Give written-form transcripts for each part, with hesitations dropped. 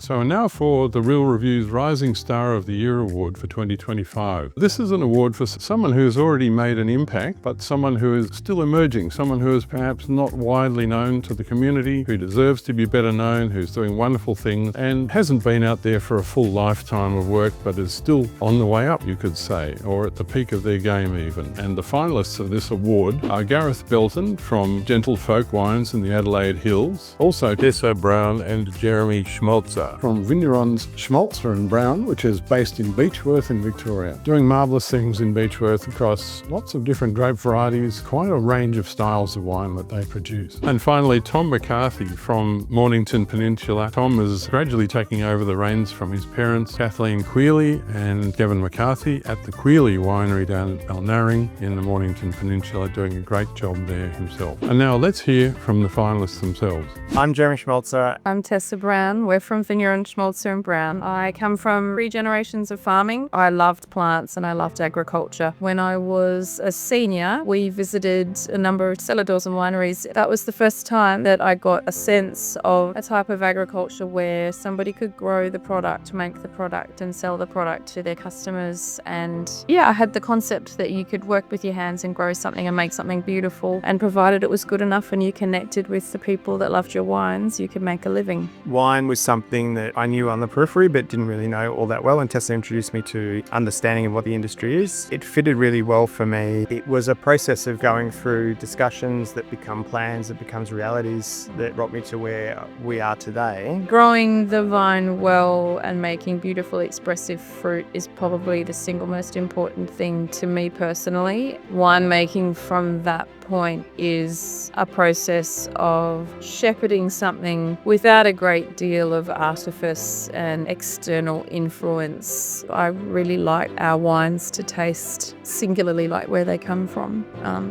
So now for the Real Review's Rising Star of the Year Award for 2025. This is an award for someone who has already made an impact, but someone who is still emerging, someone who is perhaps not widely known to the community, who deserves to be better known, who's doing wonderful things, and hasn't been out there for a full lifetime of work, but is still on the way up, you could say, or at the peak of their game even. And the finalists of this award are Gareth Belton from Gentle Folk Wines in the Adelaide Hills, also Tessa Brown and Jeremy Schmölzer from Vignerons, Schmölzer and Brown, which is based in Beechworth in Victoria, doing marvellous things in Beechworth across lots of different grape varieties, quite a range of styles of wine that they produce. And finally, Tom McCarthy from Mornington Peninsula. Tom is gradually taking over the reins from his parents, Kathleen Quealy and Gavin McCarthy, at the Quealy winery down at Balnarring in the Mornington Peninsula, doing a great job there himself. And now let's hear from the finalists themselves. I'm Jeremy Schmölzer. I'm Tessa Brown. We're from Vignerons, Schmölzer and Brown. I come from 3 generations of farming. I loved plants and I loved agriculture. When I was a senior, we visited a number of cellar doors and wineries. That was the first time that I got a sense of a type of agriculture where somebody could grow the product, make the product and sell the product to their customers. And yeah, I had the concept that you could work with your hands and grow something and make something beautiful, and provided it was good enough and you connected with the people that loved your wines, you could make a living. Wine was something that I knew on the periphery but didn't really know all that well, and Tessa introduced me to understanding of what the industry is. It fitted really well for me. It was a process of going through discussions that become plans, that becomes realities, that brought me to where we are today. Growing the vine well and making beautiful expressive fruit is probably the single most important thing to me personally. Winemaking from that point is a process of shepherding something without a great deal of artifice and external influence. I really like our wines to taste singularly like where they come from,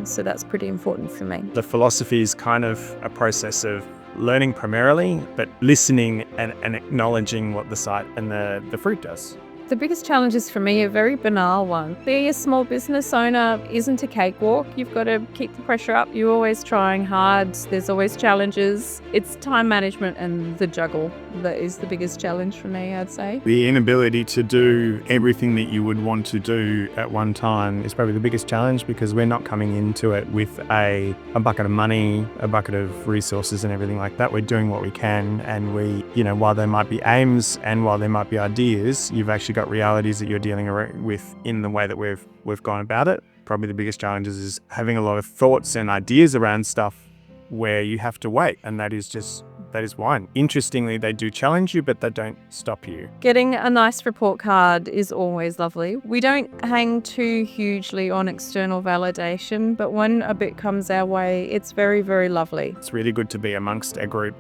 so that's pretty important for me. The philosophy is kind of a process of learning primarily, but listening and acknowledging what the site and the fruit does. The biggest challenges for me are very banal ones. Being a small business owner isn't a cakewalk. You've got to keep the pressure up. You're always trying hard. There's always challenges. It's time management and the juggle that is the biggest challenge for me, I'd say. The inability to do everything that you would want to do at one time is probably the biggest challenge, because we're not coming into it with a bucket of money, a bucket of resources and everything like that. We're doing what we can, and while there might be aims and while there might be ideas, you've actually got realities that you're dealing with in the way that we've gone about it. Probably the biggest challenge is having a lot of thoughts and ideas around stuff where you have to wait, and that is wine. Interestingly, they do challenge you, but they don't stop you. Getting a nice report card is always lovely. We don't hang too hugely on external validation, but when a bit comes our way, it's very, very lovely. It's really good to be amongst a group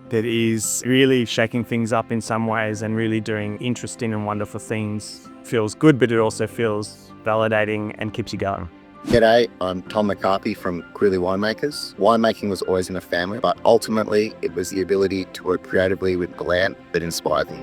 that is really shaking things up in some ways and really doing interesting and wonderful things. Feels good, but it also feels validating and keeps you going. G'day, I'm Tom McCarthy from Quealy Winemakers. Winemaking was always in a family, but ultimately it was the ability to work creatively with the land that inspired me.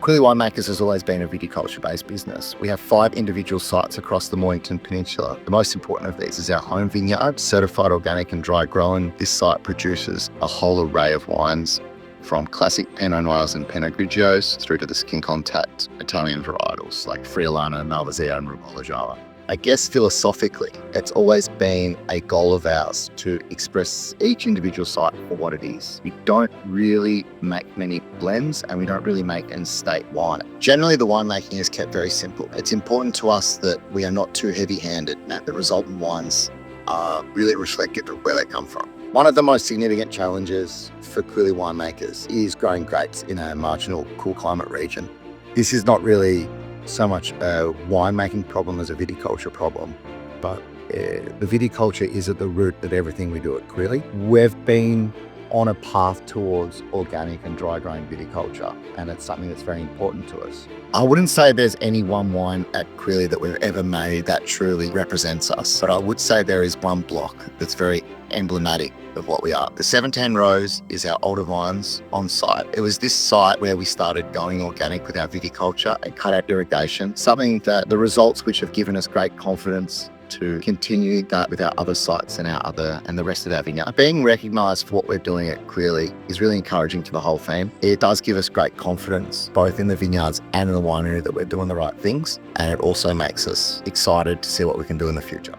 Quealy Winemakers has always been a viticulture-based business. We have 5 individual sites across the Mornington Peninsula. The most important of these is our home vineyard, certified organic and dry grown. This site produces a whole array of wines, from classic Pinot Noirs and Pinot Grigios through to the skin contact Italian varietals like Friulano, Malvasia and Rivolaggiano. I guess philosophically, it's always been a goal of ours to express each individual site for what it is. We don't really make many blends, and we don't really make and state wine. Generally, the winemaking is kept very simple. It's important to us that we are not too heavy-handed, and that the resultant wines are really reflective of where they come from. One of the most significant challenges for Quealy winemakers is growing grapes in a marginal cool climate region. This is not really so much a winemaking problem as a viticulture problem, but the viticulture is at the root of everything we do at Quealy. We've been on a path towards organic and dry grain viticulture, and it's something that's very important to us. I wouldn't say there's any one wine at Quealy that we've ever made that truly represents us, but I would say there is one block that's very emblematic of what we are. The 710 Rose is our older vines on site. It was this site where we started going organic with our viticulture and cut out irrigation, something that the results which have given us great confidence to continue that with our other sites and the rest of our vineyard. Being recognised for what we're doing at Quealy is really encouraging to the whole team. It does give us great confidence, both in the vineyards and in the winery, that we're doing the right things, and it also makes us excited to see what we can do in the future.